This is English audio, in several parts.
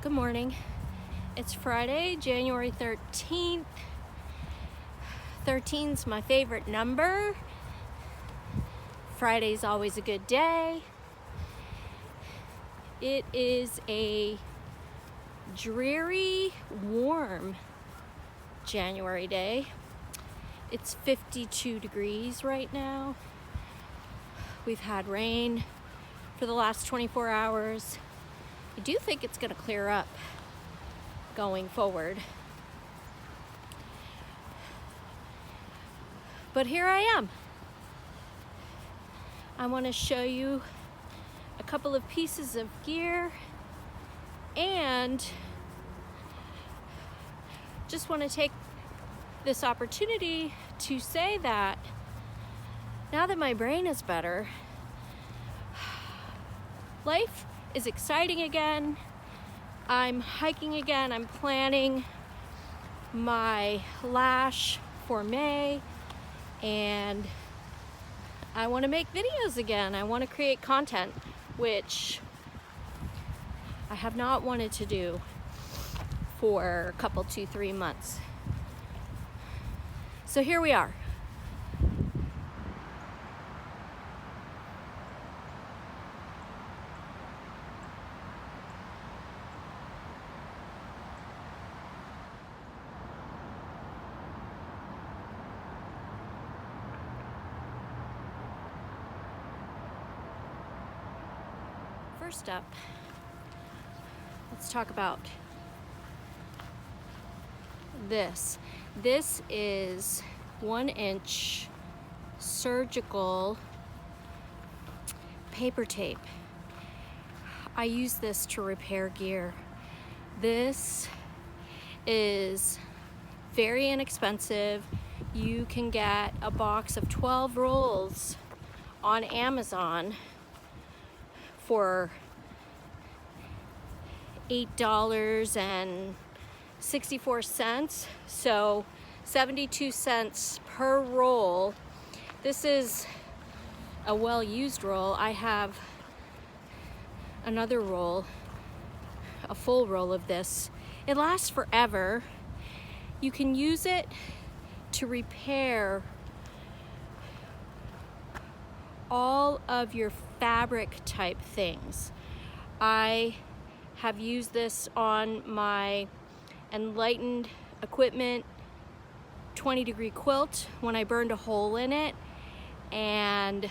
Good morning. It's Friday, January 13th. 13's my favorite number. Friday's always a good day. It is a dreary, warm January day. It's 52 degrees right now. We've had rain for the last 24 hours. I do think it's going to clear up going forward. But here I am. I want to show you a couple of pieces of gear and just want to take this opportunity to say that now that my brain is better, life is exciting again. I'm hiking again. I'm planning my lash for May, and I want to make videos again. I want to create content, which I have not wanted to do for a couple, 2-3 months. So here we are. First up, let's talk about this. This is 1-inch surgical paper tape. I use this to repair gear. This is very inexpensive. You can get a box of 12 rolls on Amazon for $8.64, so 72 cents per roll. This is a well-used roll. I have another roll, a full roll of this. It lasts forever. You can use it to repair all of your fabric type things. I have used this on my Enlightened Equipment 20-degree quilt when I burned a hole in it, and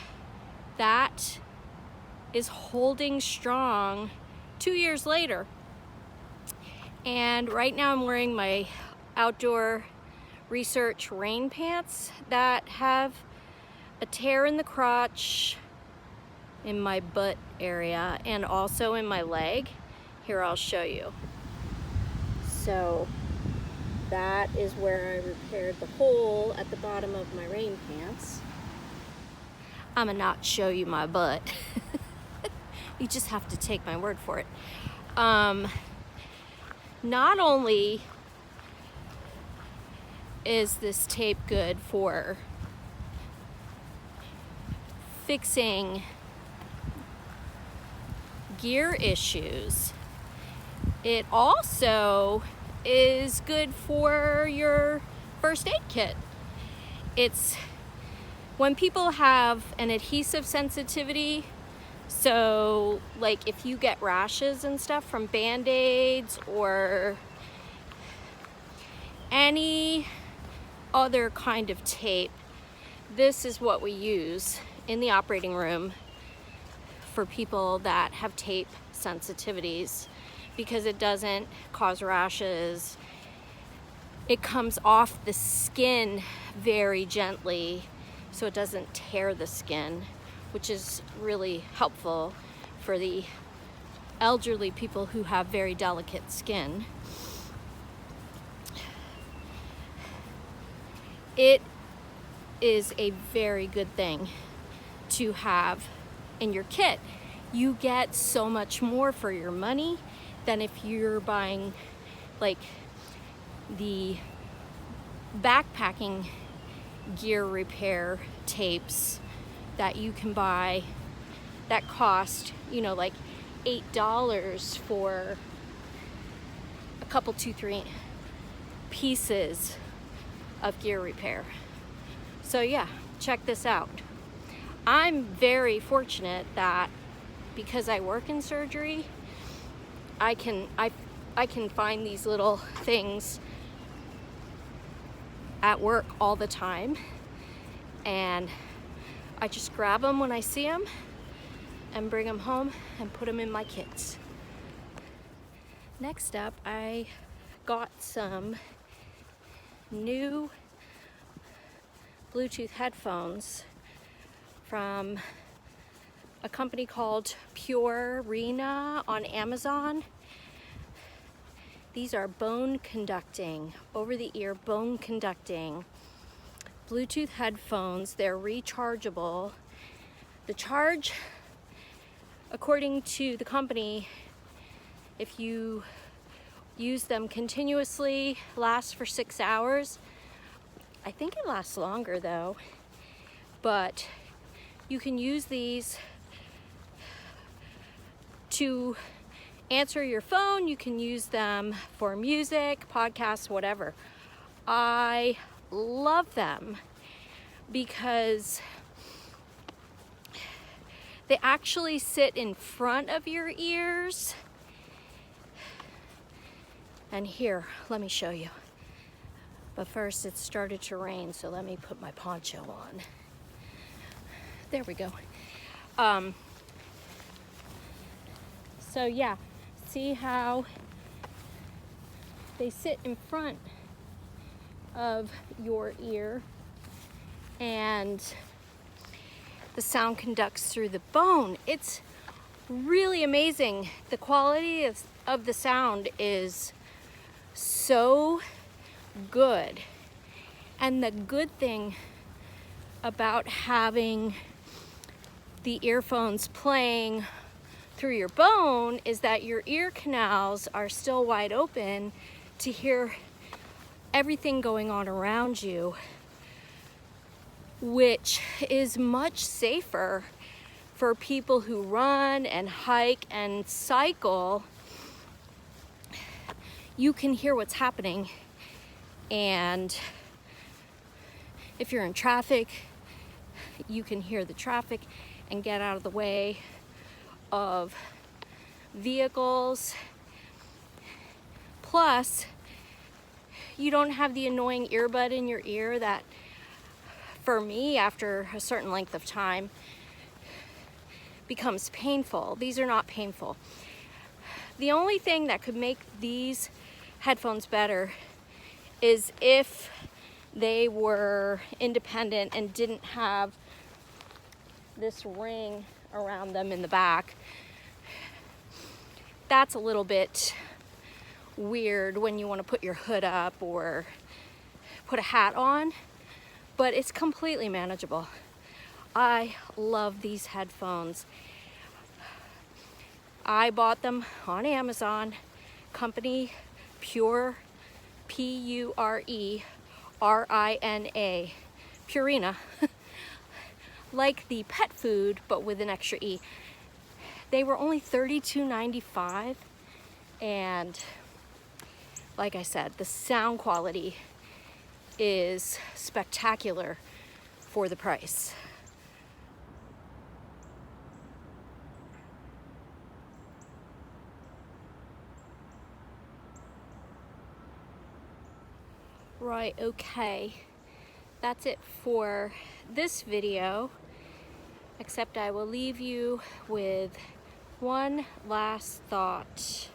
that is holding strong 2 years later. And right now I'm wearing my outdoor research rain pants that have a tear in the crotch, in my butt area, and also in my leg. Here, I'll show you. So that is where I repaired the hole at the bottom of my rain pants. I'm gonna not show you my butt. You just have to take my word for it. Not only is this tape good for fixing gear issues, it also is good for your first aid kit. It's when people have an adhesive sensitivity, so like if you get rashes and stuff from Band-Aids or any other kind of tape, this is what we use in the operating room for people that have tape sensitivities, because it doesn't cause rashes. It comes off the skin very gently, so it doesn't tear the skin, which is really helpful for the elderly people who have very delicate skin. It is a very good thing to have in your kit. You get so much more for your money than if you're buying like the backpacking gear repair tapes that you can buy that cost, you know, like $8 for couple, 2-3 pieces of gear repair. So yeah, check this out. I'm very fortunate that because I work in surgery, I can find these little things at work all the time, and I just grab them when I see them and bring them home and put them in my kits. Next up, I got some new Bluetooth headphones from a company called Purina on Amazon. These are bone conducting, over the ear bone conducting Bluetooth headphones. They're rechargeable. The charge, according to the company, if you use them continuously, lasts for 6 hours. I think it lasts longer though, but you can use these to answer your phone. You can use them for music, podcasts, whatever. I love them because they actually sit in front of your ears. And here, let me show you. But first, it started to rain, so let me put my poncho on. There we go. So yeah, see how they sit in front of your ear and the sound conducts through the bone. It's really amazing. The quality of the sound is so good. And the good thing about having the earphones playing through your bone is that your ear canals are still wide open to hear everything going on around you, which is much safer for people who run and hike and cycle. You can hear what's happening, and if you're in traffic, you can hear the traffic and get out of the way of vehicles. Plus, you don't have the annoying earbud in your ear that, for me, after a certain length of time, becomes painful. These are not painful. The only thing that could make these headphones better is if they were independent and didn't have this ring around them in the back. That's a little bit weird when you want to put your hood up or put a hat on, but it's completely manageable. I love these headphones. I bought them on Amazon, company Pure, P-U-R-E-R-I-N-A, Purina, like the pet food, but with an extra E. They were only $32.95, and like I said, the sound quality is spectacular for the price. Right, okay. That's it for this video, except I will leave you with one last thought.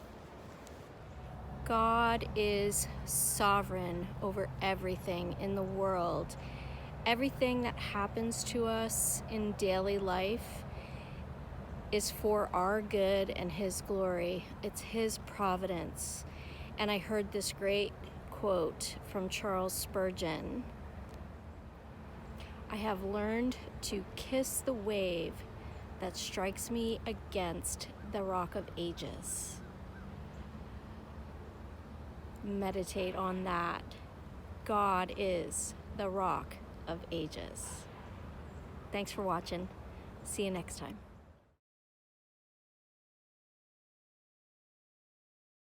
God is sovereign over everything in the world. Everything that happens to us in daily life is for our good and His glory. It's His providence. And I heard this great quote from Charles Spurgeon. I have learned to kiss the wave that strikes me against the rock of ages. Meditate on that. God is the rock of ages. Thanks for watching. See you next time.